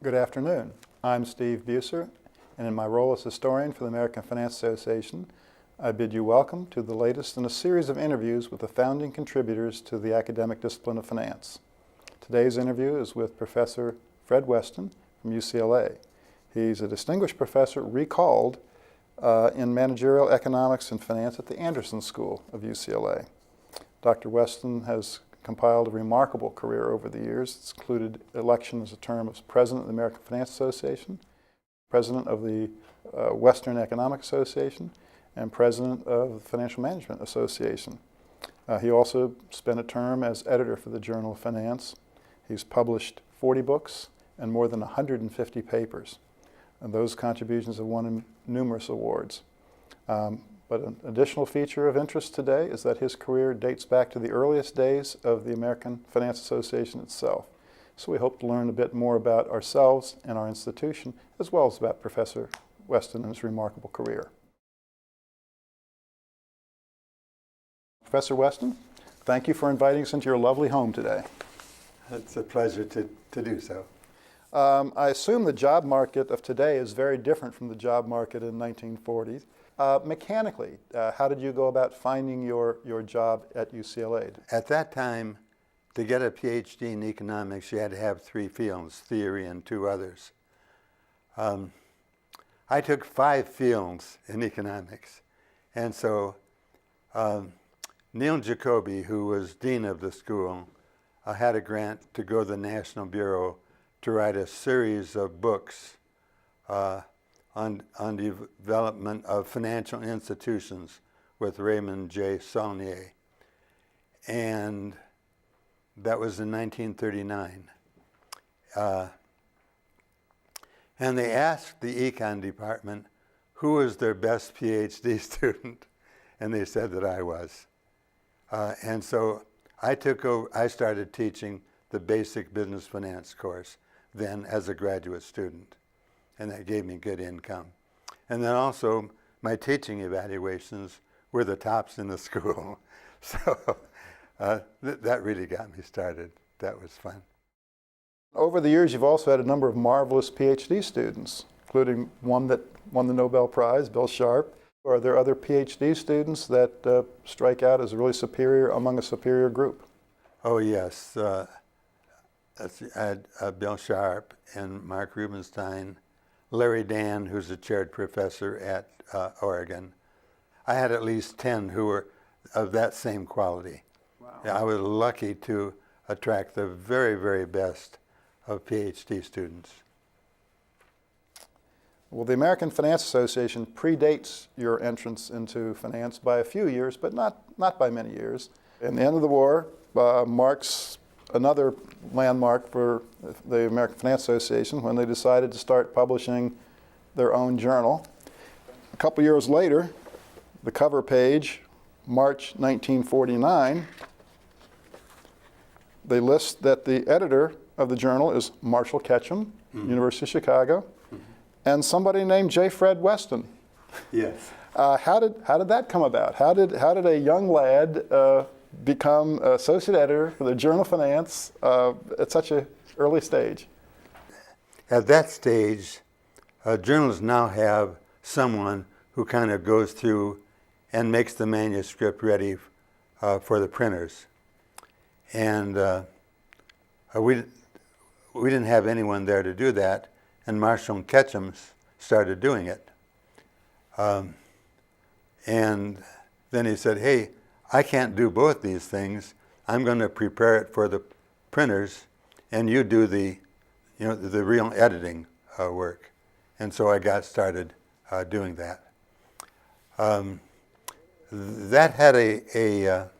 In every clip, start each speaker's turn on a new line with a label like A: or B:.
A: Good afternoon. I'm Steve Buser, and in my role as historian for the American Finance Association, I bid you welcome to the latest in a series of interviews with the founding contributors to the academic discipline of finance. Today's interview is with Professor Fred Weston from UCLA. He's a distinguished professor recalled in managerial economics and finance at the Anderson School of UCLA. Dr. Weston has compiled a remarkable career over the years. It's included election as a term as president of the American Finance Association, president of the Western Economic Association, and president of the Financial Management Association. He also spent a term as editor for the Journal of Finance. He's published 40 books and more than 150 papers. And those contributions have won him numerous awards. But an additional feature of interest today is that his career dates back to the earliest days of the American Finance Association itself. So we hope to learn a bit more about ourselves and our institution, as well as about Professor Weston and his remarkable career. Professor Weston, thank you for inviting us into your lovely home today.
B: It's a pleasure to do so.
A: I assume the job market of today is very different from the job market in the 1940s. Mechanically, how did you go about finding your job at UCLA?
B: At that time, to get a PhD in economics, you had to have 3 fields, theory and 2 others. I took 5 fields in economics. And so Neil Jacoby, who was dean of the school, had a grant to go to the National Bureau to write a series of books on development of financial institutions with Raymond J. Saulnier. And that was in 1939. And they asked the econ department who was their best PhD student, and they said that I was. And so I started teaching the basic business finance course then as a graduate student. And that gave me good income. And then also, my teaching evaluations were the tops in the school. So that really got me started. That was fun.
A: Over the years, you've also had a number of marvelous PhD students, including one that won the Nobel Prize, Bill Sharp. Are there other PhD students that strike out as really superior among a superior group?
B: Oh, yes. I had Bill Sharp and Mark Rubenstein, Larry Dan, who's a chaired professor at Oregon. I had at least 10 who were of that same quality.
A: Wow.
B: I was lucky to attract the very, very best of PhD students.
A: Well, the American Finance Association predates your entrance into finance by a few years, but not by many years. And the end of the war marks another landmark for the American Finance Association when they decided to start publishing their own journal. A couple years later, the cover page, March 1949, they list that the editor of the journal is Marshall Ketchum, University of Chicago, and somebody named J. Fred Weston.
B: Yes.
A: How did that come about? How did a young lad become associate editor for the Journal of Finance at such an early stage?
B: At that stage, journals now have someone who kind of goes through and makes the manuscript ready for the printers. And we didn't have anyone there to do that, and Marshall Ketchum started doing it. And then he said, hey, I can't do both these things. I'm going to prepare it for the printers, and you do the real editing work. And so I got started doing that. That had a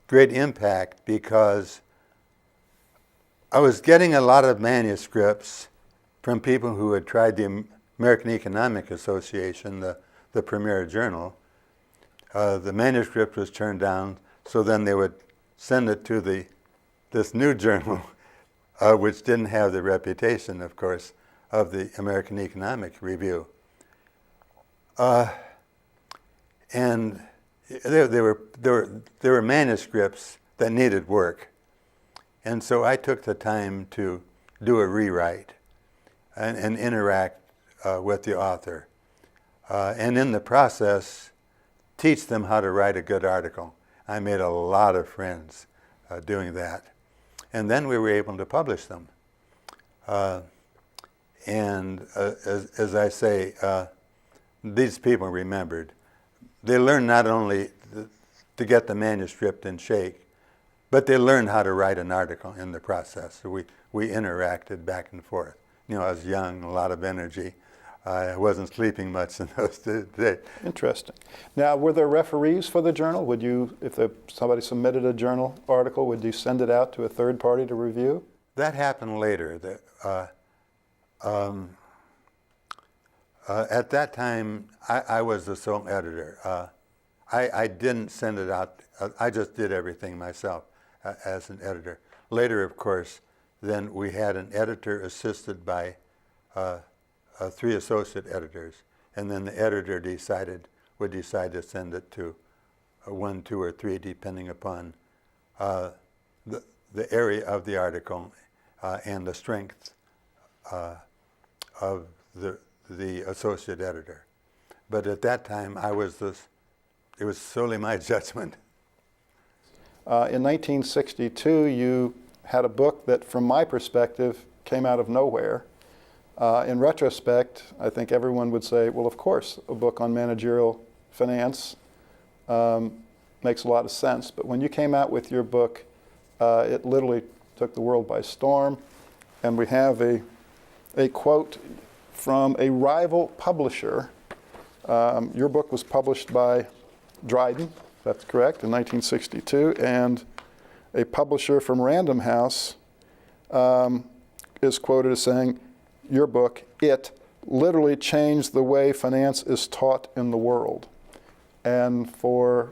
B: great impact because I was getting a lot of manuscripts from people who had tried the American Economic Association, the premier journal. The manuscript was turned down, so then they would send it to this new journal, which didn't have the reputation, of course, of the American Economic Review. And there were manuscripts that needed work. And so I took the time to do a rewrite. and interact with the author. And in the process, teach them how to write a good article. I made a lot of friends doing that. And then we were able to publish them. As I say, these people remembered. They learned not only to get the manuscript in shape, but they learned how to write an article in the process. So we interacted back and forth. You know, I was young, a lot of energy. I wasn't sleeping much in those days.
A: Interesting. Now, were there referees for the journal? Would you, if somebody submitted a journal article, would you send it out to a third party to review?
B: That happened later. At that time, I was the sole editor. I didn't send it out. I just did everything myself as an editor. Later, of course, then we had an editor assisted by 3 associate editors, and then the editor would decide to send it to 1, 2, or 3, depending upon the area of the article and the strength of the associate editor. But at that time, it was solely my judgment.
A: In 1962, you had a book that, from my perspective, came out of nowhere. In retrospect, I think everyone would say, well, of course, a book on managerial finance makes a lot of sense. But when you came out with your book, it literally took the world by storm. And we have a quote from a rival publisher. Your book was published by Dryden, that's correct, in 1962. And a publisher from Random House is quoted as saying, your book, it literally changed the way finance is taught in the world. And for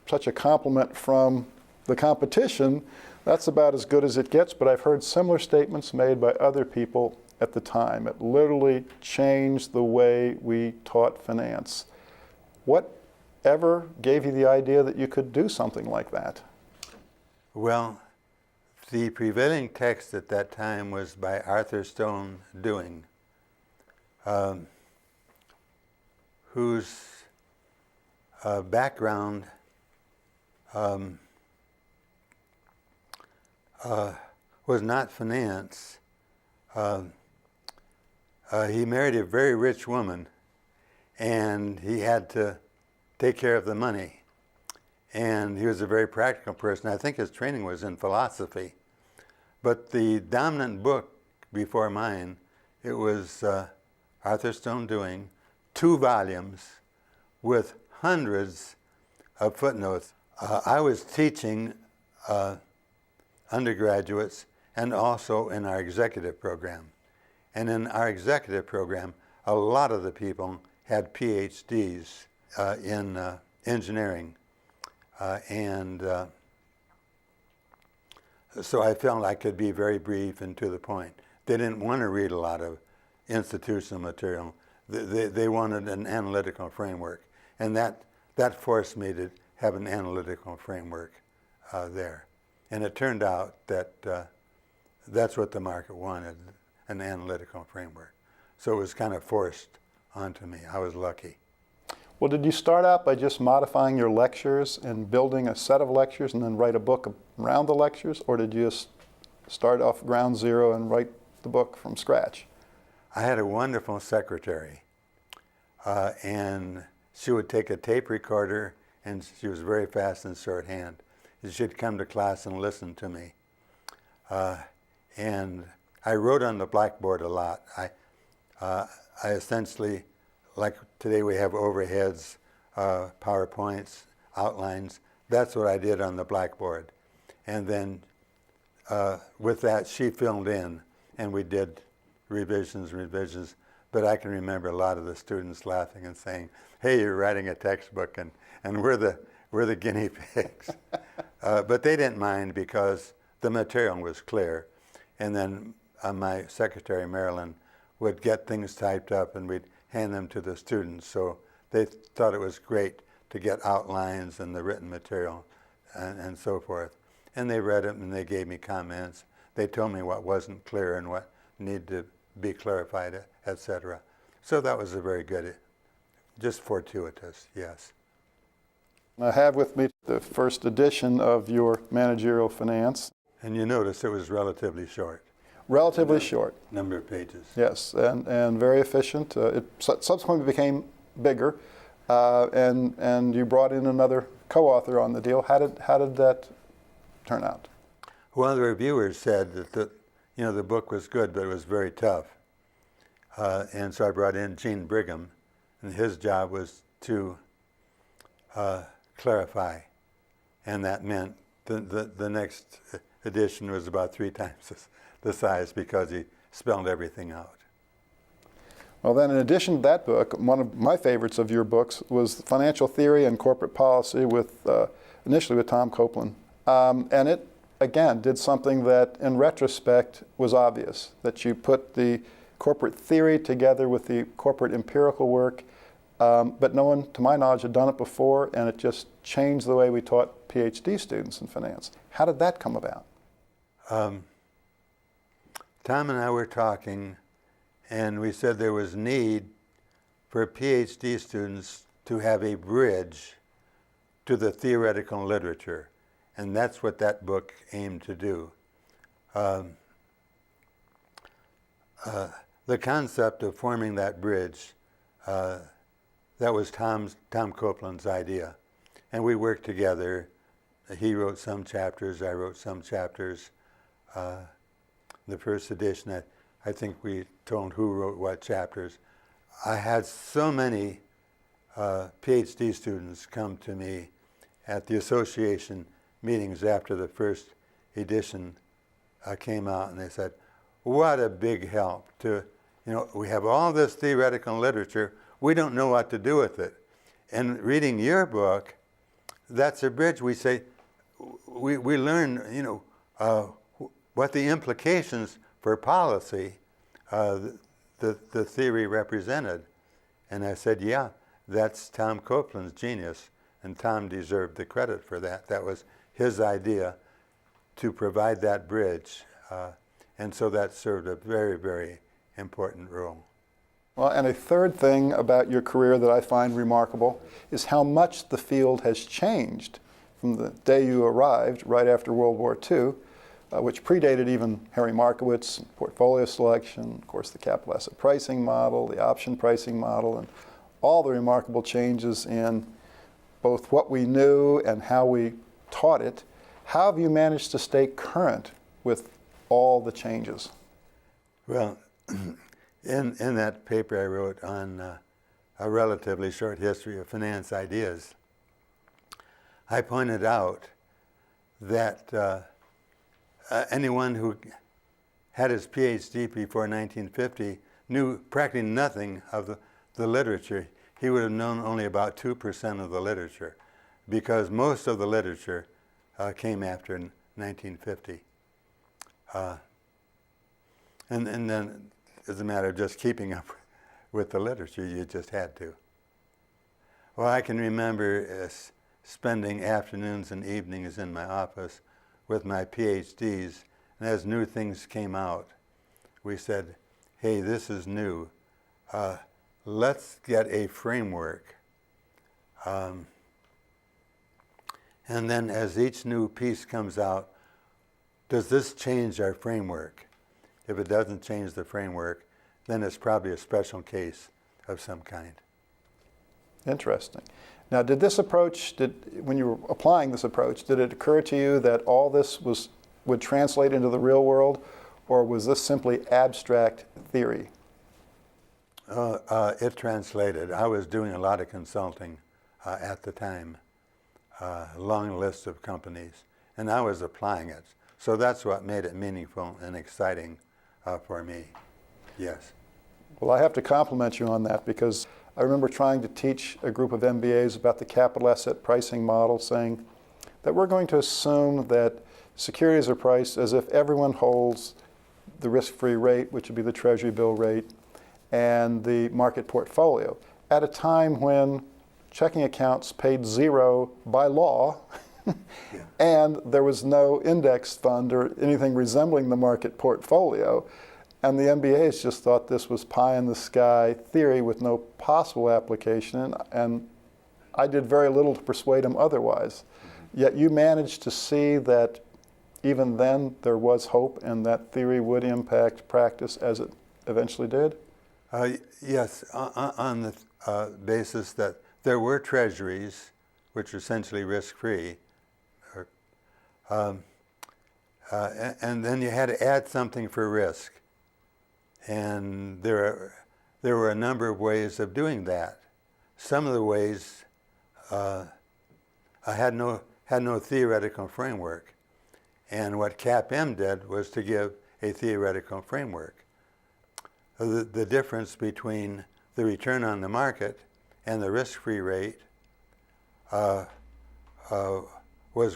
A: such a compliment from the competition, that's about as good as it gets, but I've heard similar statements made by other people at the time. It literally changed the way we taught finance. Whatever gave you the idea that you could do something like that?
B: Well, the prevailing text at that time was by Arthur Stone Dewing, whose background was not finance. He married a very rich woman, and he had to take care of the money. And he was a very practical person. I think his training was in philosophy. But the dominant book before mine, it was Arthur Stone Dewing, 2 volumes with hundreds of footnotes. I was teaching undergraduates and also in our executive program. And in our executive program, a lot of the people had PhDs in engineering. So I felt I could be very brief and to the point. They didn't want to read a lot of institutional material. They wanted an analytical framework. And that forced me to have an analytical framework there. And it turned out that that's what the market wanted, an analytical framework. So it was kind of forced onto me. I was lucky.
A: Well, did you start out by just modifying your lectures and building a set of lectures and then write a book around the lectures? Or did you just start off ground zero and write the book from scratch?
B: I had a wonderful secretary. And she would take a tape recorder, and she was very fast and shorthand. She'd come to class and listen to me. And I wrote on the blackboard a lot. I essentially, like today we have overheads, PowerPoints, outlines. That's what I did on the blackboard. And then with that, she filled in, and we did revisions. But I can remember a lot of the students laughing and saying, "Hey, you're writing a textbook, and we're the guinea pigs." But they didn't mind because the material was clear. And then my secretary, Marilyn, would get things typed up, and we'd hand them to the students. So they thought it was great to get outlines and the written material and so forth. And they read it, and they gave me comments. They told me what wasn't clear and what needed to be clarified, etc. So that was a very good, just fortuitous, yes.
A: I have with me the first edition of your Managerial Finance.
B: And you notice it was relatively short.
A: Relatively short.
B: Number of pages.
A: Yes, and very efficient. It subsequently became bigger, and you brought in another co-author on the deal. How did that turn out?
B: Well, the reviewers said that the book was good, but it was very tough. And so I brought in Gene Brigham, and his job was to clarify. And that meant the next edition was about 3 times the size because he spelled everything out.
A: Well, then, in addition to that book, one of my favorites of your books was Financial Theory and Corporate Policy, initially with Tom Copeland. And it, again, did something that, in retrospect, was obvious, that you put the corporate theory together with the corporate empirical work, but no one, to my knowledge, had done it before, and it just changed the way we taught PhD students in finance. How did that come about?
B: Tom and I were talking, and we said there was need for PhD students to have a bridge to the theoretical literature, and that's what that book aimed to do. The concept of forming that bridge, that was Tom Copeland's idea, and we worked together. He wrote some chapters, I wrote some chapters. The first edition, I think we told who wrote what chapters. I had so many PhD students come to me at the association meetings after the first edition came out, and they said, what a big help to, we have all this theoretical literature, we don't know what to do with it. And reading your book, that's a bridge. We say, we learn, what the implications for policy the theory represented. And I said, yeah, that's Tom Copeland's genius, and Tom deserved the credit for that. That was his idea to provide that bridge. And so that served a very, very important role.
A: Well, and a third thing about your career that I find remarkable is how much the field has changed from the day you arrived right after World War II, which predated even Harry Markowitz, portfolio selection, of course the capital asset pricing model, the option pricing model, and all the remarkable changes in both what we knew and how we taught it. How have you managed to stay current with all the changes?
B: Well, in that paper I wrote on a relatively short history of finance ideas, I pointed out that anyone who had his PhD before 1950 knew practically nothing of the literature. He would have known only about 2% of the literature, because most of the literature came after 1950. And then, as a matter of just keeping up with the literature, you just had to. Well, I can remember spending afternoons and evenings in my office with my PhDs, and as new things came out, we said, hey, this is new. Let's get a framework. And then as each new piece comes out, does this change our framework? If it doesn't change the framework, then it's probably a special case of some kind.
A: Interesting. Now, did this approach, when you were applying this approach, did it occur to you that all this would translate into the real world, or was this simply abstract theory?
B: It translated. I was doing a lot of consulting at the time, a long list of companies, and I was applying it. So that's what made it meaningful and exciting for me. Yes.
A: Well, I have to compliment you on that, because I remember trying to teach a group of MBAs about the capital asset pricing model, saying that we're going to assume that securities are priced as if everyone holds the risk-free rate, which would be the Treasury bill rate, and the market portfolio, at a time when checking accounts paid zero by law, yeah. And there was no index fund or anything resembling the market portfolio. And the MBAs just thought this was pie in the sky theory with no possible application, and I did very little to persuade them otherwise. Yet you managed to see that even then there was hope and that theory would impact practice as it eventually did?
B: Yes, on the basis that there were treasuries, which are essentially risk-free, and then you had to add something for risk. And there were a number of ways of doing that. Some of the ways I had no theoretical framework. And what CAPM did was to give a theoretical framework. The difference between the return on the market and the risk-free rate was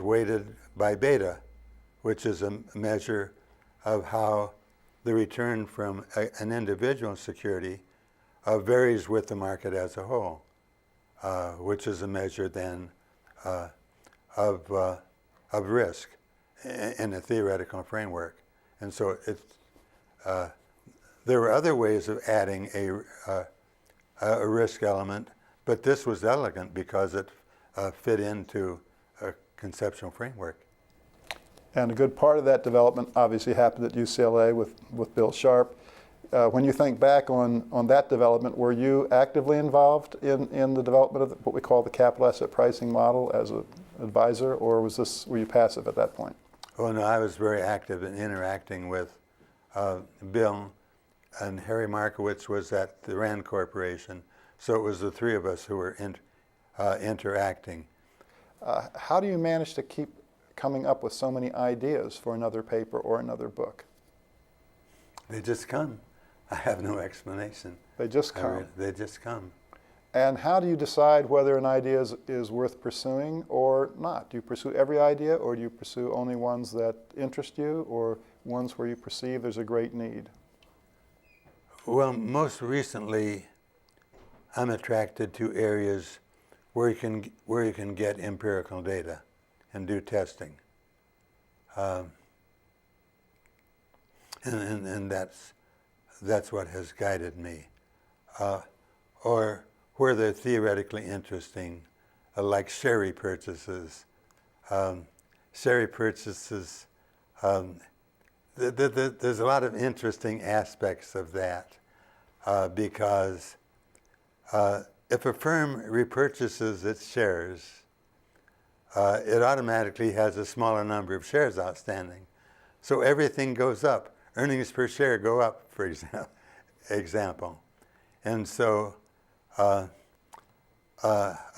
B: weighted by beta, which is a measure of how the return from an individual security varies with the market as a whole, which is a measure then of risk in a theoretical framework. And so there were other ways of adding a risk element, but this was elegant because it fit into a conceptual framework.
A: And a good part of that development obviously happened at UCLA with Bill Sharp. When you think back on that development, were you actively involved in the development of what we call the capital asset pricing model as an advisor, or were you passive at that point?
B: Oh no, I was very active in interacting with Bill, and Harry Markowitz was at the Rand Corporation, so it was the three of us who were interacting.
A: How do you manage to keep coming up with so many ideas for another paper or another book?
B: They just come. I have no explanation.
A: They just come.
B: They just come.
A: And how do you decide whether an idea is worth pursuing or not? Do you pursue every idea, or do you pursue only ones that interest you, or ones where you perceive there's a great need?
B: Well, most recently, I'm attracted to areas where you can get empirical data and do testing, and that's what has guided me, or where they're theoretically interesting, like share repurchases. Share repurchases, there's a lot of interesting aspects of that, because if a firm repurchases its shares, it automatically has a smaller number of shares outstanding. So everything goes up. Earnings per share go up, for example. And so a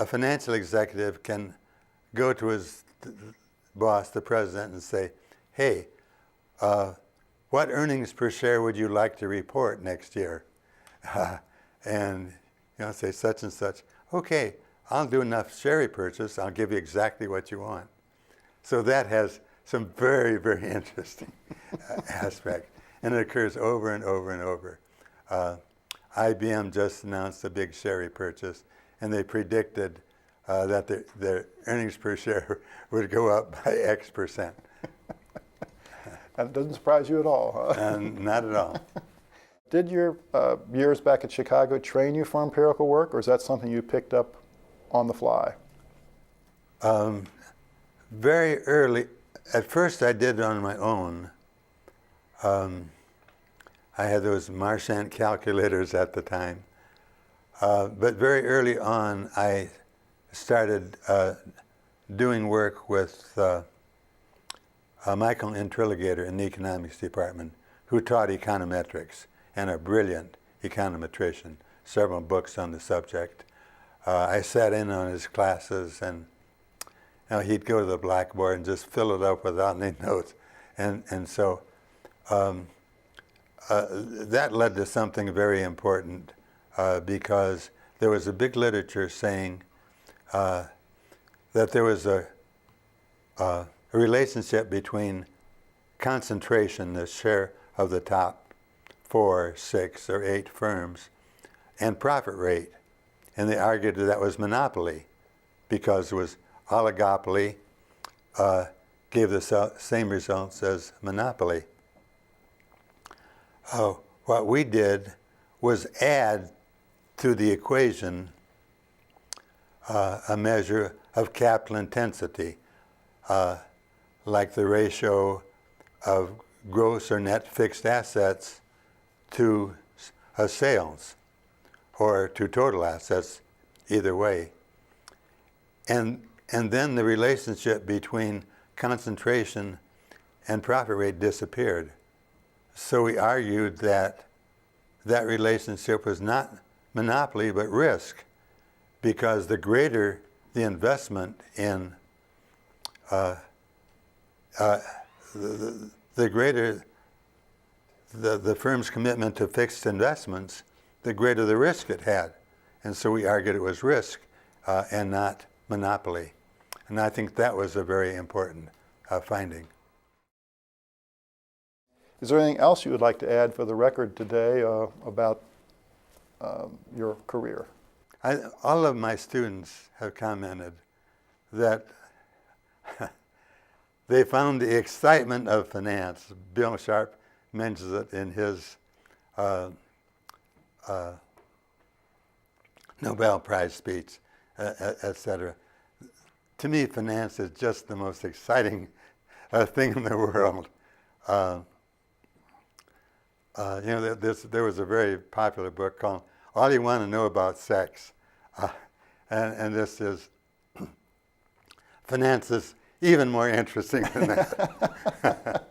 B: financial executive can go to his boss, the president, and say, hey, what earnings per share would you like to report next year? And say such and such. Okay, I'll do enough share repurchase. I'll give you exactly what you want. So that has some very, very interesting aspect. And it occurs over and over and over. IBM just announced a big share repurchase, and they predicted that their earnings per share would go up by X percent.
A: That doesn't surprise you at all, huh?
B: Not at all.
A: Did your years back at Chicago train you for empirical work, or is that something you picked up on the fly?
B: Very early. At first I did it on my own. I had those Marchand calculators at the time. But very early on I started doing work with Michael Intriligator in the economics department, who taught econometrics and a brilliant econometrician, several books on the subject. I sat in on his classes, and he'd go to the blackboard and just fill it up without any notes. And so that led to something very important, because there was a big literature saying that there was a relationship between concentration, the share of the top 4, 6, or 8 firms, and profit rate. And they argued that was monopoly, because it was oligopoly gave the same results as monopoly. what we did was add to the equation a measure of capital intensity, like the ratio of gross or net fixed assets to sales or to total assets, either way. And then the relationship between concentration and profit rate disappeared. So we argued that that relationship was not monopoly but risk, because the greater the investment in the greater the firm's commitment to fixed investments, the greater the risk it had. And so we argued it was risk and not monopoly. And I think that was a very important finding.
A: Is there anything else you would like to add for the record today about your career?
B: All of my students have commented that they found the excitement of finance. Bill Sharp mentions it in his Nobel Prize speech, etc. To me, finance is just the most exciting thing in the world. There was a very popular book called All You Want to Know About Sex. And this is, finance is even more interesting than that.